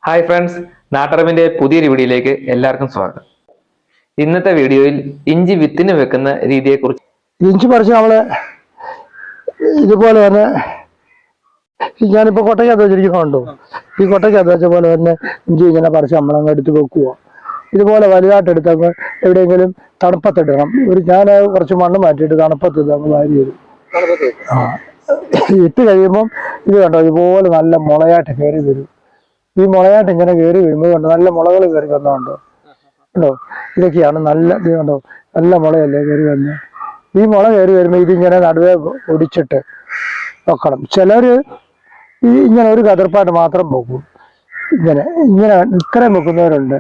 Hi friends, നാട്ടറിവിന്റെ പുതിയൊരു വീഡിയോയിലേക്ക് എല്ലാവർക്കും സ്വാഗതം. ഇന്നത്തെ വീഡിയോയിൽ ഇഞ്ചി വിത്തിന് വെക്കുന്ന രീതിയെക്കുറിച്ച്. ഇഞ്ചി പറിച്ച് നമ്മള് ഇതുപോലെ തന്നെ ഞാനിപ്പോ കൊട്ടയ്ക്കകത്ത് വെച്ചിരിക്കുന്നുണ്ടോ, ഈ കൊട്ടയ്ക്കകത്ത് വെച്ച പോലെ തന്നെ ഇഞ്ചി ഇങ്ങനെ പറിച്ച് നമ്മളങ്ങ് എടുത്ത് വെക്കുക. ഇതുപോലെ വലുതായിട്ട് എടുത്തങ്ങ് എവിടെയെങ്കിലും തണുപ്പത്തിടണം. ഞാൻ കുറച്ച് മണ്ണ് മാറ്റിയിട്ട് തണുപ്പത്തിട്ട് അങ്ങ് വാരി വരും. ഇട്ട് കഴിയുമ്പം ഇത് കണ്ടോ, ഇതുപോലെ നല്ല മുളയായിട്ട് കയറി വരും. ഈ മുളയായിട്ട് ഇങ്ങനെ കയറി വരുമ്പോൾ കണ്ടോ, നല്ല മുളകൾ കയറി വന്നുണ്ടോ കണ്ടോ. ഇതൊക്കെയാണ് നല്ല ഇത് കണ്ടോ, നല്ല മുളയല്ലേ കയറി വന്ന്. ഈ മുള കയറി വരുമ്പോൾ ഇതിങ്ങനെ നടുവേ ഒടിച്ചിട്ട് വെക്കണം. ചിലര് ഇങ്ങനെ ഒരു കതിർപ്പായിട്ട് മാത്രം വെക്കും. ഇങ്ങനെ ഇത്രയും വെക്കുന്നവരുണ്ട്.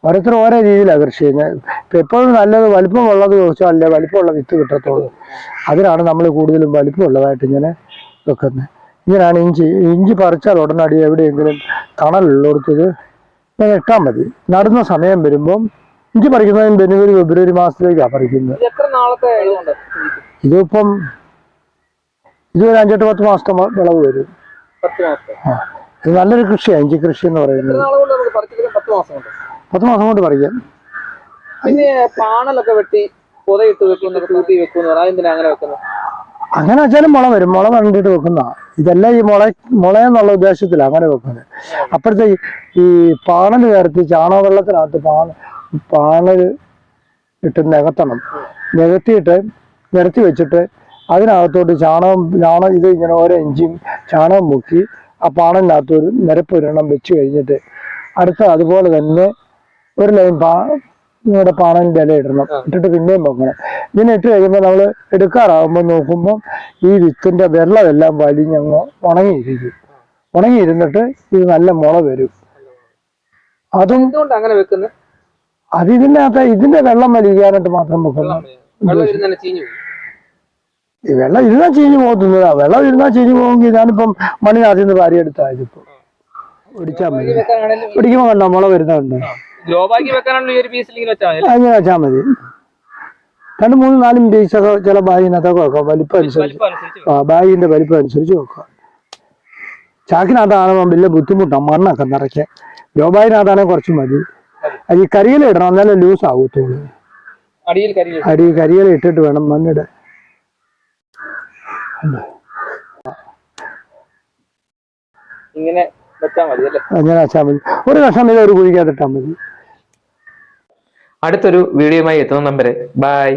ഓരോരുത്തരും ഓരോ രീതിയിലാണ് കൃഷി ചെയ്യുന്നത്. ഇപ്പം എപ്പോഴും നല്ലത് വലിപ്പമുള്ളത് ചോദിച്ചാൽ അല്ലേ വലിപ്പമുള്ള വിത്ത് കിട്ടത്തുള്ളൂ. അതിനാണ് നമ്മൾ കൂടുതലും വലിപ്പമുള്ളതായിട്ട് ഇങ്ങനെ വെക്കുന്നത്. ഇങ്ങനെയാണ് ഇഞ്ചി പറിച്ചാൽ ഉടനടി എവിടെയെങ്കിലും തണലുള്ളിടത്തത് ഇങ്ങനെ ഇട്ടാൽ മതി. നടുന്ന സമയം വരുമ്പം ഇഞ്ചി പറിക്കുന്നതിന് ജനുവരി ഫെബ്രുവരി മാസത്തിലേക്കാണ് പറിക്കുന്നത്. ഇതിപ്പം ഒരു 5-10 മാസത്തെ വിളവ് വരും. ഇത് നല്ലൊരു കൃഷിയാണ് ഇഞ്ചി കൃഷി എന്ന് പറയുന്നത്. 10 മാസം കൊണ്ട് പറിക്കാം. അങ്ങനെ വെച്ചാലും മുള വരും. മുള കണ്ടിട്ട് വെക്കുന്ന ഇതെല്ലാം ഈ മുളയെന്നുള്ള ഉദ്ദേശത്തിലാണ് അങ്ങനെ വെക്കുന്നത്. അപ്പോഴത്തെ ഈ പാണൽ ചേർത്ത് ചാണക വെള്ളത്തിനകത്ത് പാണൽ ഇട്ട് നികത്തണം. നികത്തിയിട്ട് നിരത്തി വെച്ചിട്ട് അതിനകത്തോട്ട് ചാണകം ഇത് ഇങ്ങനെ ഓരോ ഇഞ്ചിയും ചാണകം മുക്കി ആ പാണലിനകത്ത് ഒരു നിരപ്പൊരെണ്ണം വെച്ച് കഴിഞ്ഞിട്ട് അടുത്ത അതുപോലെ തന്നെ ഒരു ലൈൻ നിങ്ങളുടെ പാണലിൻ്റെ ഇല ഇടണം. ഇട്ടിട്ട് പിന്നെയും വെക്കണം. ഇങ്ങനെ ഇട്ട് കഴിയുമ്പോൾ നമ്മൾ എടുക്കാറാകുമ്പോൾ നോക്കുമ്പോൾ ഈ വിത്തിന്റെ വെള്ളമെല്ലാം വലിഞ്ഞങ്ങ് ഉണങ്ങിയിരിക്കും. ഉണങ്ങിയിരുന്നിട്ട് ഇത് നല്ല മുള വരും. അതും ഇതിന്റെ വെള്ളം വലിക്കാനായിട്ട് മാത്രം വെക്കണം. ഈ വെള്ളം ഇരുന്നാൽ ചീഞ്ഞു പോകത്തുന്നതാ. വെള്ളം ഇരുന്നാൽ ചീഞ്ഞു പോകുമെങ്കിൽ ഞാനിപ്പം മണ്ണിനകത്ത് നിന്ന് വാരിയെടുത്താ ഇതിപ്പോ ഒടിച്ചാൽ മതി. ഒടിക്കുമ്പോൾ കണ്ടോ മുള വരുന്നുണ്ട്. അങ്ങനെ വെച്ചാൽ മതി. 2, 3, 4 പീസൊക്കെ ചില ബാഗിനകത്തൊക്കെ വെക്കാം. വലിപ്പം അനുസരിച്ച് ബാഗിന്റെ വലിപ്പം അനുസരിച്ച് വെക്കാം. ചാക്കിനകത്താണെങ്കിൽ വലിയ ബുദ്ധിമുട്ടാണ് മണ്ണൊക്കെ നിറയ്ക്കാൻ. ലോ ബാഗിനകത്താണെങ്കിൽ കുറച്ച് മതി. ഈ കരിയില ഇടണം, എന്നാലും ലൂസ് ആകത്തുള്ളൂ. കരിയില ഇട്ടിട്ട് വേണം മണ്ണിടാൻ. ഇങ്ങനെ അങ്ങനെ വെച്ചാൽ മതി. ഒരു കഷ്ണം ഇത് ഒരു കുഴിക്കകത്തിട്ടാൽ മതി. അടുത്തൊരു വീഡിയോയുമായി എത്തുന്ന നമ്പര്. ബൈ.